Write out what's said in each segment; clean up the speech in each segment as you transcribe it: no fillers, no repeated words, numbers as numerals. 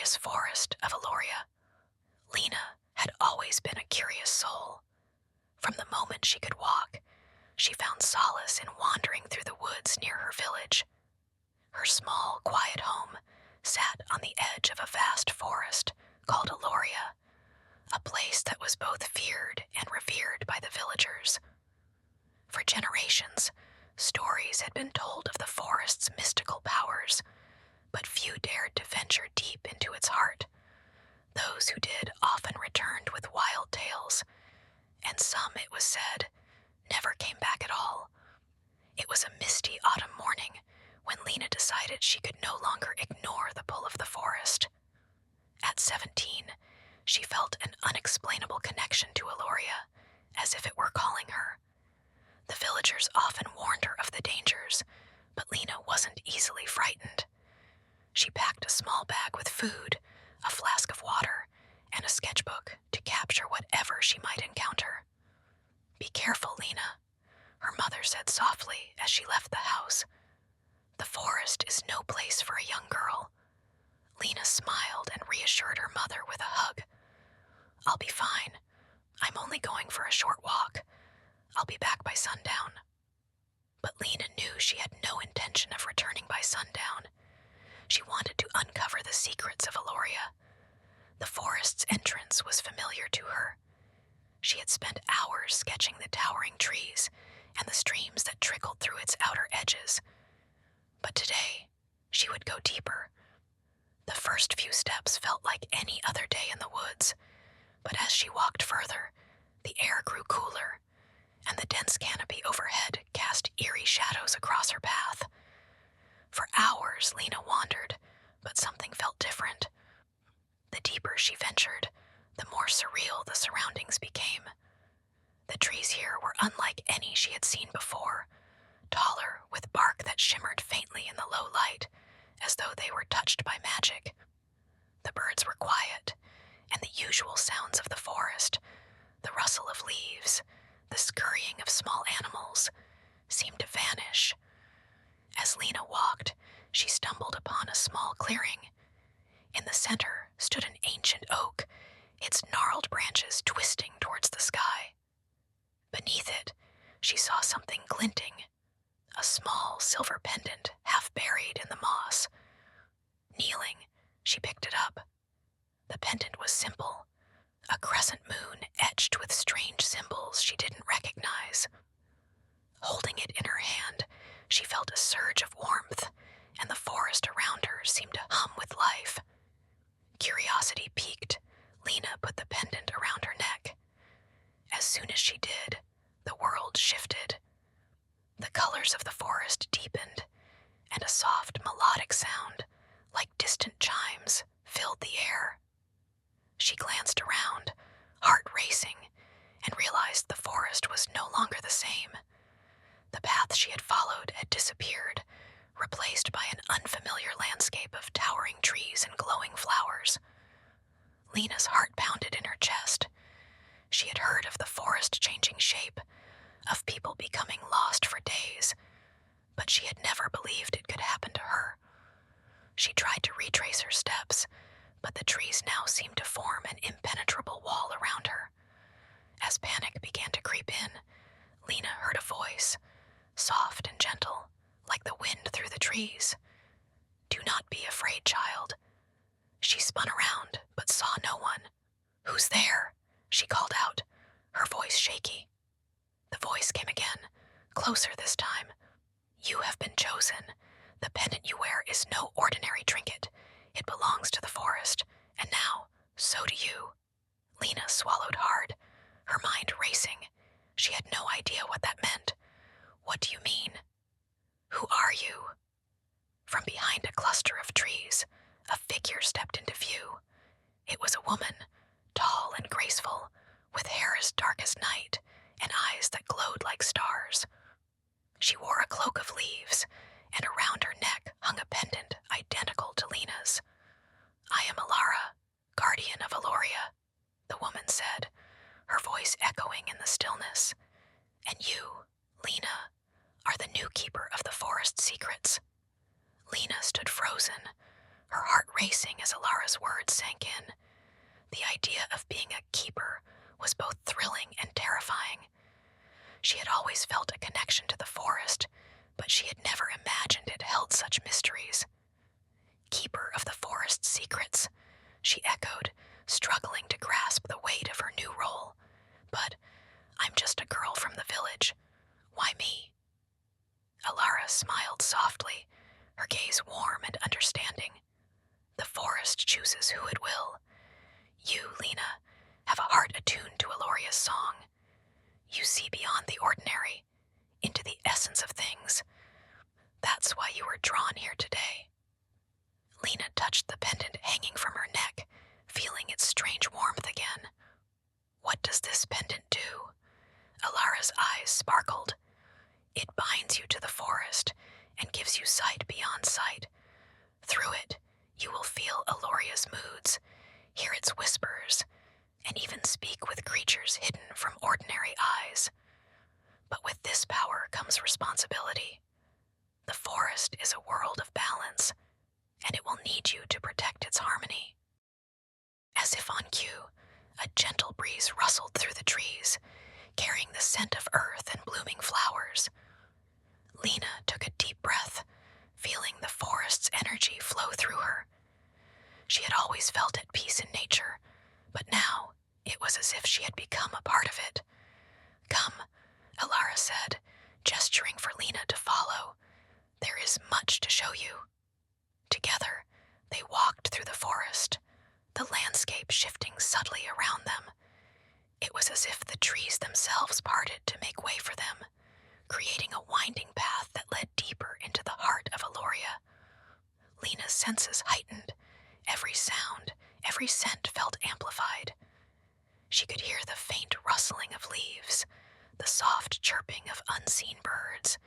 mysterious forest of Aloria. Lena had always been a curious soul. From the moment she could walk, she found solace in wandering through the woods near her village. Her small, quiet home sat on the edge of a vast forest called Aloria, a place that was both feared and revered by the villagers. For generations, stories had been told of the forest's mystical powers, but few dared to venture deep into its heart. Those who did often returned with wild tales, and some, it was said, never came back at all. It was a misty autumn morning when Lena decided she could no longer ignore the pull of the forest. At 17, she felt an unexplainable connection to Aloria, as if it were calling her. The villagers often warned her of the dangers, but Lena wasn't easily frightened. She packed a small bag with food, a flask of water, and a sketchbook to capture whatever she might encounter. "Be careful, Lena," her mother said softly as she left the house. "The forest is no place for a young girl." Lena smiled and reassured her mother with a hug. "I'll be fine. I'm only going for a short walk. I'll be back by sundown." But Lena knew she had no intention of returning by sundown. She wanted to uncover the secrets of Aloria. The forest's entrance was familiar to her. She had spent hours sketching the towering trees and the streams that trickled through its outer edges. But today, she would go deeper. The first few steps felt like any other day in the woods, but as she walked further, the air grew cooler, and the dense canopy overhead cast eerie shadows across her path. For hours, Lena wandered, but something felt different. The deeper she ventured, the more surreal the surroundings became. The trees here were unlike any she had seen before, taller, with bark that shimmered faintly in the low light, as though they were touched by magic. The birds were quiet, and the usual sounds of the forest, the rustle of leaves, the scurrying of small animals, seemed to vanish. As Lena walked, she stumbled upon a small clearing. In the center stood an ancient oak, its gnarled branches twisting towards the sky. Beneath it, she saw something glinting, a small silver pendant half buried in the moss. Kneeling, she picked it up. The pendant was simple, a crescent moon etched with strange symbols she didn't recognize. Holding it in her hand, she felt a surge of warmth, and the forest around her seemed to hum with life. Curiosity piqued, Lena put the pendant around her neck. As soon as she did, the world shifted. The colors of the forest deepened, and a soft melodic sound, like distant chimes, filled the air. She glanced around, heart racing, and realized the forest was no longer the same. The path she had followed had disappeared, replaced by an unfamiliar landscape of towering trees and glowing flowers. Lena's heart pounded in her chest. She had heard of the forest changing shape, of people becoming lost for days, but she had never believed it could happen to her. She tried to retrace her steps, but the trees now seemed to form an impenetrable wall around her. As panic began to creep in, Lena heard a voice, soft and gentle, like the wind through the trees. "Do not be afraid, child." She spun around, but saw no one. "Who's there?" she called out, her voice shaky. The voice came again, closer this time. "You have been chosen. The pendant you wear is no ordinary trinket. It belongs to the forest, and now, so do you." Lena swallowed hard, her mind racing. She had no idea what that meant. "What do you mean? Who are you?" From behind a cluster of trees, a figure stepped into view. It was a woman, tall and graceful, with hair as dark as night and eyes that glowed like stars. She wore a cloak of leaves, and around her neck hung a pendant identical to Lena's. as Alara's words sank in. The idea of being a keeper was both thrilling and terrifying. She had always felt a connection to the forest, but she had never imagined it held such mysteries. Keeper of the forest's secrets, she echoed, struggling to grasp the weight of her new role. But I'm just a girl from the village. Why me? Alara smiled softly, her gaze warm and understanding. The forest chooses who it will. You, Lena, have a heart attuned to Aloria's song. You see beyond the ordinary, into the essence of things. That's why you were drawn here today. Lena touched the pendant hanging from her neck, feeling its strange warmth again. What does this pendant do? Alara's eyes sparkled. It binds you to the forest and gives you sight beyond sight. Through it, you will feel Aloria's moods, hear its whispers, and even speak with creatures hidden from ordinary eyes. But with this power comes responsibility. The forest is a world of balance, and it will need you to protect its harmony. As if on cue, a gentle breeze rustled through the trees, carrying the scent of earth and blooming flowers. Lena took a deep breath, feeling the forest's energy flow through her. She had always felt at peace in nature, but now it was as if she had become a part of it. Come, Alara said, gesturing for Lena to follow. There is much to show you. Together, they walked through the forest, the landscape shifting subtly around them. It was as if the trees themselves parted to make way for them, creating a winding path that led deeper into the heart of Aloria. Lena's senses heightened. Every sound, every scent felt amplified. She could hear the faint rustling of leaves, the soft chirping of unseen birds,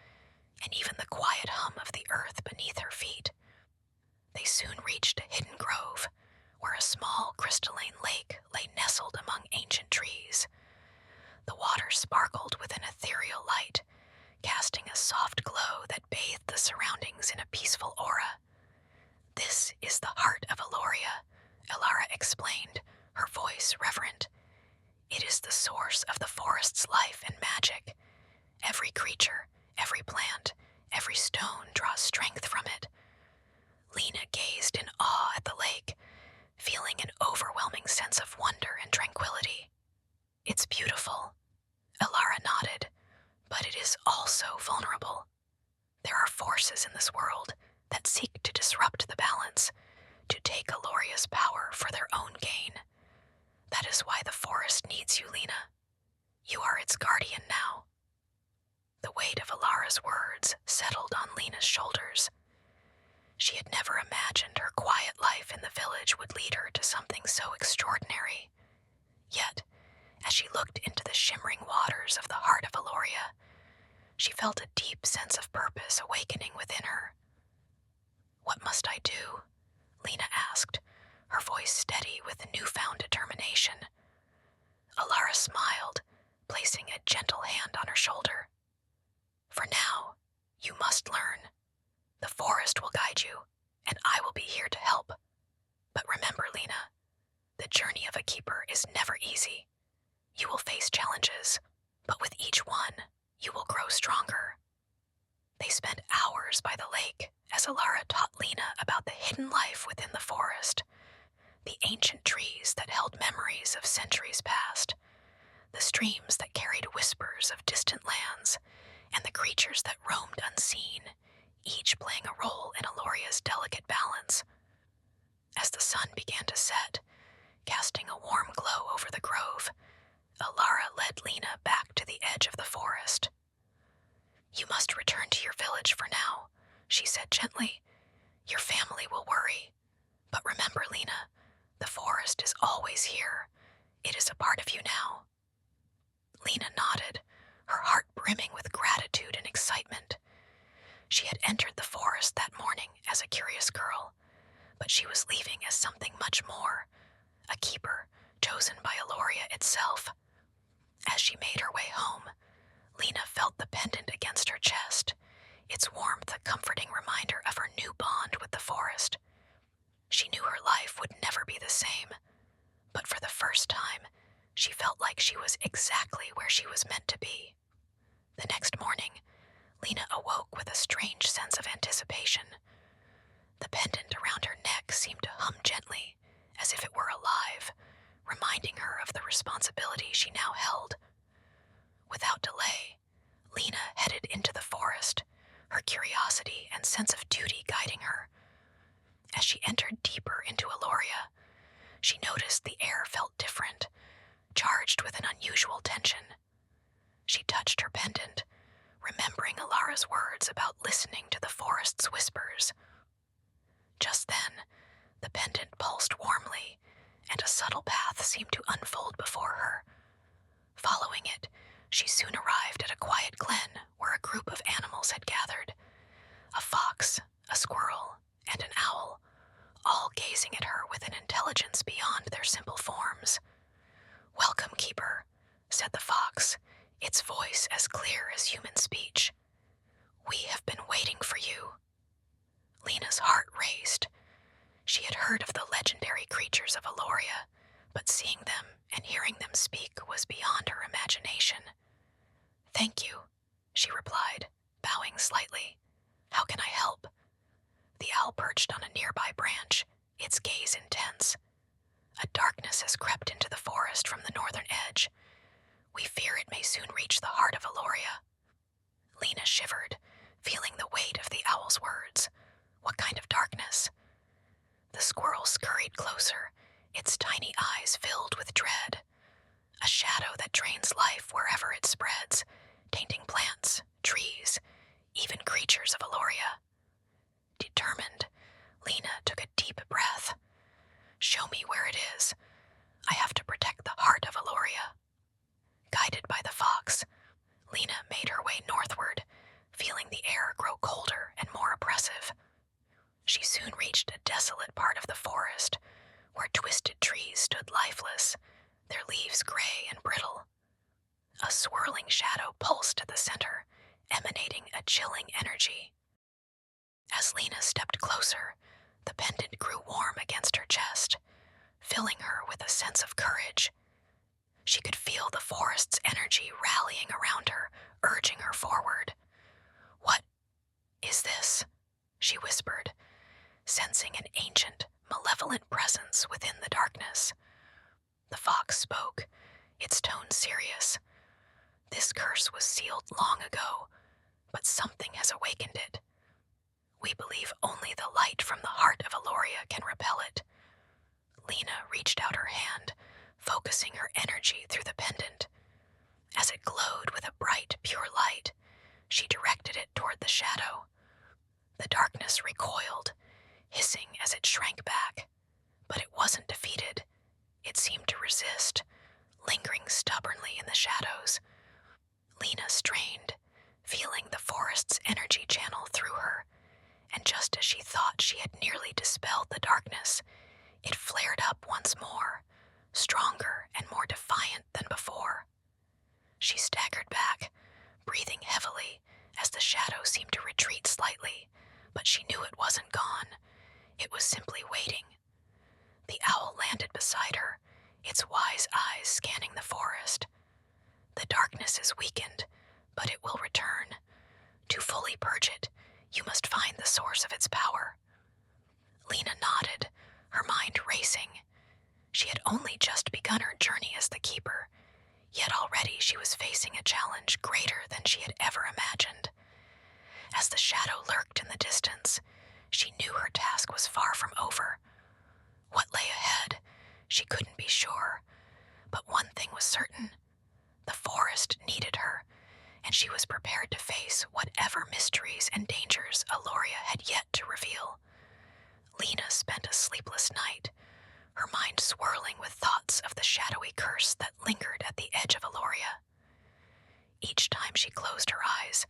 and even the quiet hum of the earth beneath her feet. They soon reached a hidden grove, where a small crystalline lake lay nestled among ancient trees. The water sparkled with an ethereal light, casting a soft glow that bathed the surroundings in a peaceful aura. This is the heart of Aloria, Alara explained, her voice reverent. It is the source of the forest's life and magic. Every creature, every plant, every stone draws strength from it. Lena gazed in awe at the lake, feeling an overwhelming sense of wonder and tranquility. It's beautiful, Alara nodded, but it is also vulnerable. There are forces in this world that seek to disrupt the balance, to take Aloria's power for their own gain. That is why the forest needs you, Lena. You are its guardian now. The weight of Alara's words settled on Lena's shoulders. She had never imagined her quiet life in the village would lead her to something so extraordinary. Yet, as she looked into the shimmering waters of the heart of Aloria, she felt a deep sense of purpose awakening within her. What must I do? Lena asked, her voice steady with newfound determination. Alara smiled, placing a gentle hand on her shoulder. For now, you must learn. The forest will guide you, and I will be here to help. But remember, Lena, the journey of a keeper is never easy. You will face challenges, but with each one, you will grow stronger. They spent hours by the lake as Alara taught Lena about the hidden life within the forest, the ancient trees that held memories of centuries past, the streams that carried whispers of distant lands, and the creatures that roamed unseen, each playing a role in Aloria's delicate balance. As the sun began to set, casting a warm glow over the grove, Alara led Lena back to the edge of the forest. You must return to your village for now, she said gently. Your family will worry. But remember, Lena, the forest is always here. It is a part of you now. Lena nodded, her heart brimming with gratitude and excitement. She had entered the forest that morning as a curious girl, but she was leaving as something much more, a keeper chosen by Aloria itself. As she made her way home, Lena felt the pendant against her chest, its warmth a comforting reminder of her new bond with the forest. She knew her life would never be the same, but for the first time, she felt like she was exactly where she was meant to be. The next morning, Lena awoke with a strange sense of anticipation. The pendant around her neck seemed to hum gently, as if it were alive, reminding her of the responsibility she now held. Without delay, Lena headed into the forest, her curiosity and sense of duty guiding her. As she entered deeper into Aloria, she noticed the air felt different, charged with an unusual tension. She touched her pendant, remembering Alara's words about listening to the forest's whispers. Just then, the pendant pulsed warmly, and a subtle path seemed to unfold before her. Following it, she soon arrived at a quiet glen where a group of animals had gathered. A fox, a squirrel, and an owl, all gazing at her with an intelligence beyond their simple forms. "Welcome, Keeper," said the fox, its voice as clear as human speech. "We have been waiting for you." Lena's heart raced. She had heard of the legendary creatures of Aloria, but seeing them and hearing them speak was beyond her imagination. "Thank you," she replied, bowing slightly. "How can I help?" The owl perched on a nearby branch, its gaze intense. "A darkness has crept into the forest from the northern edge. We fear it may soon reach the heart of Aloria." Lena shivered, feeling the weight of the owl's words. What kind of darkness? The squirrel scurried closer, its tiny eyes filled with dread. "A shadow that drains life wherever it spreads, tainting plants, trees, even creatures of Aloria." Determined, Lena took a deep breath. "Show me where it is. I have to protect the heart of Aloria." Guided by the fox, Lena made her way northward, feeling the air grow colder and more oppressive. She soon reached a desolate part of the forest, where twisted trees stood lifeless, their leaves gray and brittle. A swirling shadow pulsed at the center, emanating a chilling energy. As Lena stepped closer, the pendant grew warm against her chest, filling her with a sense of courage. She could feel the forest's energy rallying around her, urging her forward. "What is this?" she whispered, sensing an ancient, malevolent presence within the darkness. The fox spoke, its tone serious. "This curse was sealed long ago, but something has awakened it. We believe only the light from the heart of Aloria can repel it." Lena reached out her hand, focusing her energy through the pendant. As it glowed with a bright, pure light, she directed it toward the shadow. The darkness recoiled, hissing as it shrank back. But it wasn't defeated. It seemed to resist, lingering stubbornly in the shadows. Lena strained, feeling the forest's energy channel through her, and just as she thought she had nearly dispelled the darkness, it flared up once more, stronger and more defiant than before. She staggered back, breathing heavily as the shadow seemed to retreat slightly, but she knew it wasn't gone. It was simply waiting. The owl landed beside her, its wise eyes scanning the forest. "The darkness is weakened, but it will return. To fully purge it, you must find the source of its power." Lena nodded, her mind racing. She had only just begun her journey as the keeper, yet already she was facing a challenge greater than she had ever imagined. As the shadow lurked in the distance, she knew her task was far from over. What lay ahead, she couldn't be sure, but one thing was certain. The forest needed her, and she was prepared to face whatever mysteries and dangers Aloria had yet to reveal. Lena spent a sleepless night, her mind swirling with thoughts of the shadowy curse that lingered at the edge of Aloria. Each time she closed her eyes,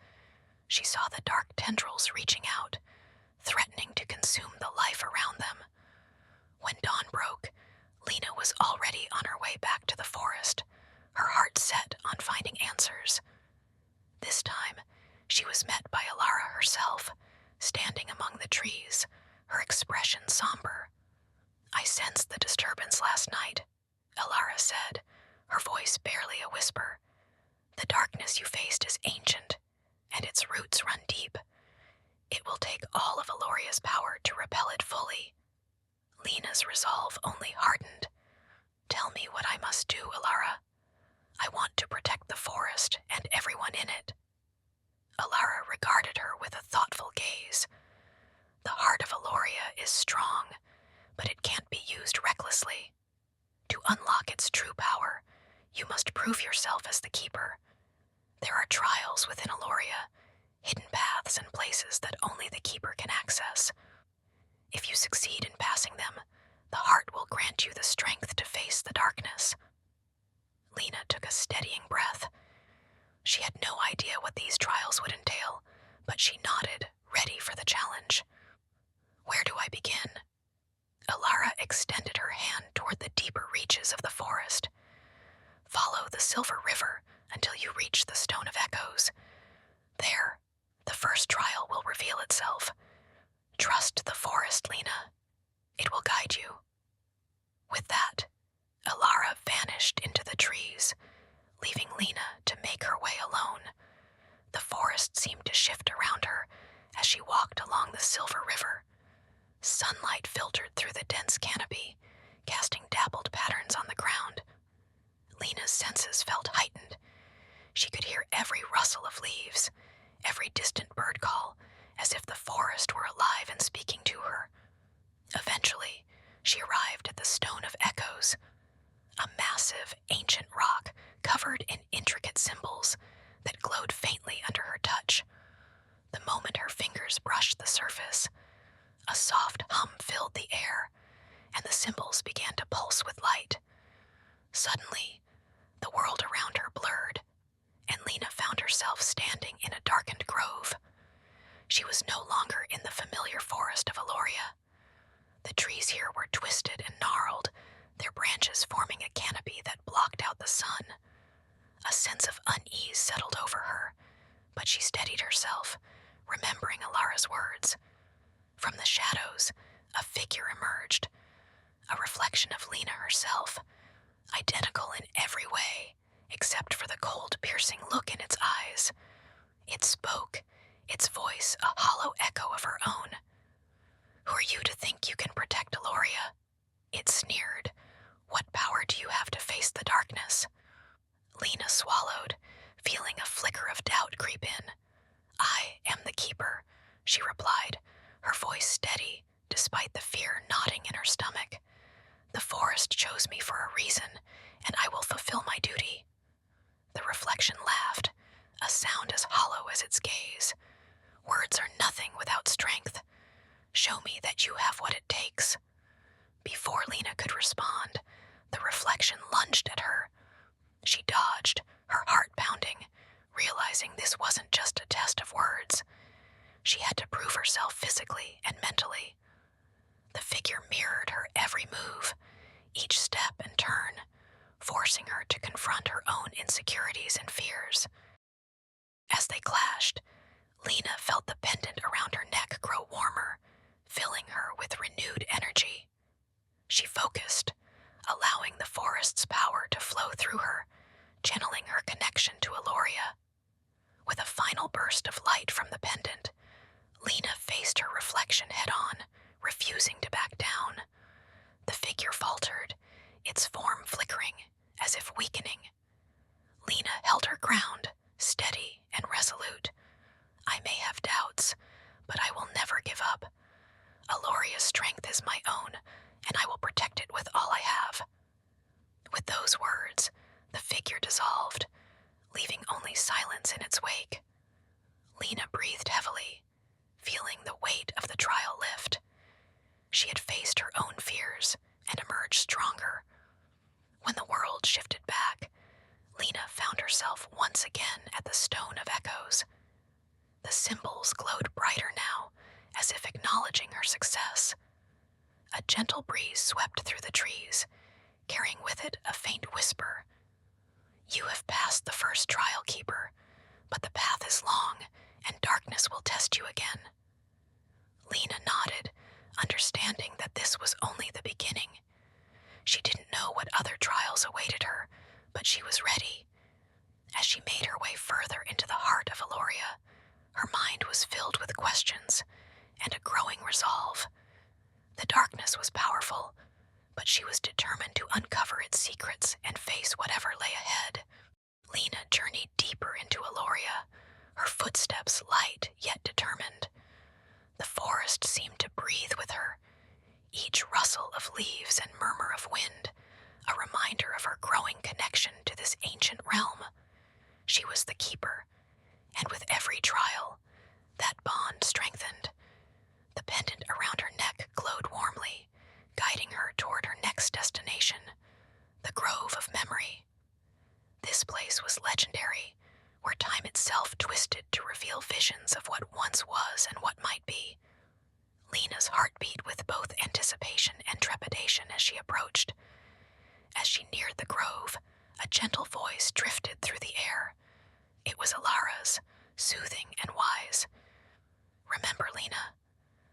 she saw the dark tendrils reaching out, threatening to consume the life around them. When dawn broke, Lena was already on her way back to the forest, her heart set on finding answers. This time, she was met by Alara herself, standing among the trees, her expression somber. I sensed the disturbance last night, Alara said, her voice barely a whisper. The darkness you faced is ancient, and its roots run deep. It will take all of Aloria's power to repel it fully. Lena's resolve only hardened. Tell me what I must do, Alara. I want to protect the forest and everyone in it. Alara regarded her with a thoughtful gaze. The heart of Aloria is strong, but it can't be used recklessly. To unlock its true power, you must prove yourself as the keeper. There are trials within Aloria, hidden paths and places that only the keeper can access. If you succeed in passing them, the heart will grant you the strength to face the darkness. Lena took a steadying breath. She had no idea what these trials would entail, but she nodded, ready for the challenge. Where do I begin? Alara extended her hand toward the deeper reaches of the forest. Follow the Silver River until you reach the Stone of Echoes. There, the first trial will reveal itself. Trust the forest, Lena. It will guide you. With that, Alara vanished into the trees, leaving Lena to make her way alone. The forest seemed to shift around her as she walked along the Silver River. Sunlight filtered through the dense canopy, casting dappled patterns on the ground. Lena's senses felt heightened. She could hear every rustle of leaves, every distant bird call, as if the forest were alive and speaking to her. Eventually, she arrived at the Stone of Echoes, a massive, ancient rock covered in intricate symbols that glowed faintly under her touch. The moment her fingers brushed the surface, a soft hum filled the air, and the symbols began to pulse with light. Suddenly, the world around her blurred, and Lena found herself standing in a darkened grove. She was no longer in the familiar forest of Aloria. The trees here were twisted and gnarled, their branches forming a canopy that blocked out the sun. A sense of unease settled over her, but she steadied herself, remembering Alara's words. From the shadows, a figure emerged, a reflection of Lena herself, identical in every way, except for the cold, piercing look in its eyes. It spoke, its voice a hollow echo of her own. Who are you to think you can protect Aloria? It sneered. What power do you have to face the darkness? Lena swallowed, feeling a flicker of doubt creep in. I am the keeper, she replied, her voice steady, despite the fear knotting in her stomach. The forest chose me for a reason, and I will fulfill my duty. The reflection laughed, a sound as hollow as its gaze. Words are nothing without strength. Show me that you have what it takes. Before Lena could respond, the reflection lunged at her. She dodged, her heart pounding, realizing this wasn't just a test of words. She had to prove herself physically and mentally. The figure mirrored her every move, each step and turn, forcing her to confront her own insecurities and fears. As they clashed, Lena felt the pendant around her neck grow warmer, filling her with renewed energy. She focused, allowing the forest's power to flow through her, channeling her connection to Aloria. With a final burst of light from the pendant, Lena faced her reflection head-on, refusing to back down. The figure faltered, its form flickering, as if weakening. Lena held her ground, steady and resolute. I may have doubts, but I will never give up. Aloria's strength is my own, and I will protect it with all I have. With those words, the figure dissolved, leaving only silence in its wake. Lena breathed heavily, feeling the weight of the trial lift. She had faced her own fears and emerged stronger. When the world shifted back, Lena found herself once again at the Stone of Echoes. The symbols glowed brighter now, as if acknowledging her success. A gentle breeze swept through the trees, carrying with it a faint whisper. You have passed the first trial, Keeper, but the path is long, and darkness will test you again. Lena nodded, understanding that this was only the beginning. She didn't know what other trials awaited her, but she was ready. As she made her way further into the heart of Aloria, her mind was filled with questions and a growing resolve. The darkness was powerful, but she was determined to uncover its secrets and face whatever lay ahead. Lena journeyed deeper into Aloria, her footsteps light yet determined. The forest seemed to breathe with her, each rustle of leaves and murmur of wind a reminder of her growing connection to this ancient realm. She was the keeper, and with every trial, that bond strengthened. The pendant around her neck glowed warmly, guiding her toward her next destination, the Grove of Memory. This place was legendary, where time itself twisted to reveal visions of what once was and what might be. Lena's heart beat with both anticipation and trepidation as she approached. As she neared the grove, a gentle voice drifted through the air. It was Alara's, soothing and wise. Remember, Lena,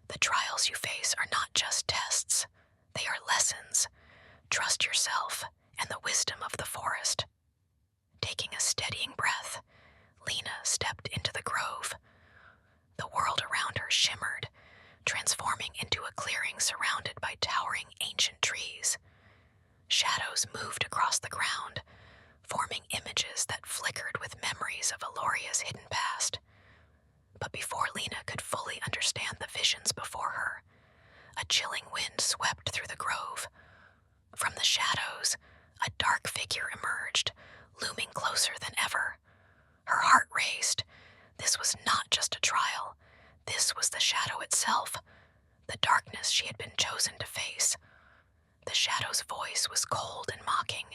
the trials you face are not just tests. They are lessons. Trust yourself and the wisdom of the forest. Taking a steadying breath, Lena stepped into the grove. The world around her shimmered, transforming into a clearing surrounded by towering ancient trees. Shadows moved across the ground, forming images that flickered with memories of Aloria's hidden past. But before Lena could fully understand the visions before her, a chilling wind swept through the grove. From the shadows, a dark figure emerged, looming closer than ever. Her heart raced. This was not just a trial. This was the shadow itself, the darkness she had been chosen to face. The shadow's voice was cold and mocking.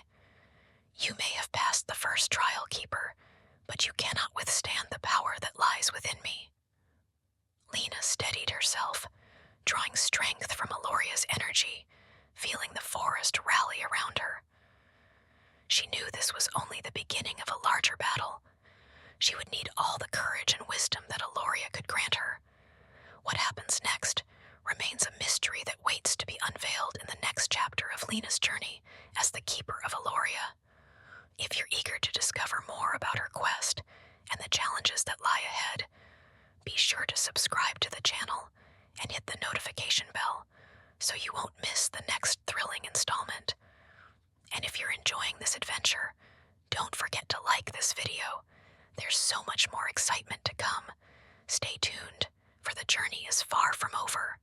You may have passed the first trial, Keeper, but you cannot withstand the power that lies within me. Lena steadied herself, drawing strength from Aloria's energy, feeling the forest rally around her. She knew this was only the beginning of a larger battle. She would need all the courage and wisdom that Aloria could grant her. What happens next remains a mystery that waits to be unveiled in the next chapter of Lena's journey as the Keeper of Aloria. If you're eager to discover more about her quest and the challenges that lie ahead, be sure to subscribe to the channel and hit the notification bell so you won't miss the next thrilling installment. And if you're enjoying this adventure, don't forget to like this video. There's so much more excitement to come. Stay tuned, for the journey is far from over.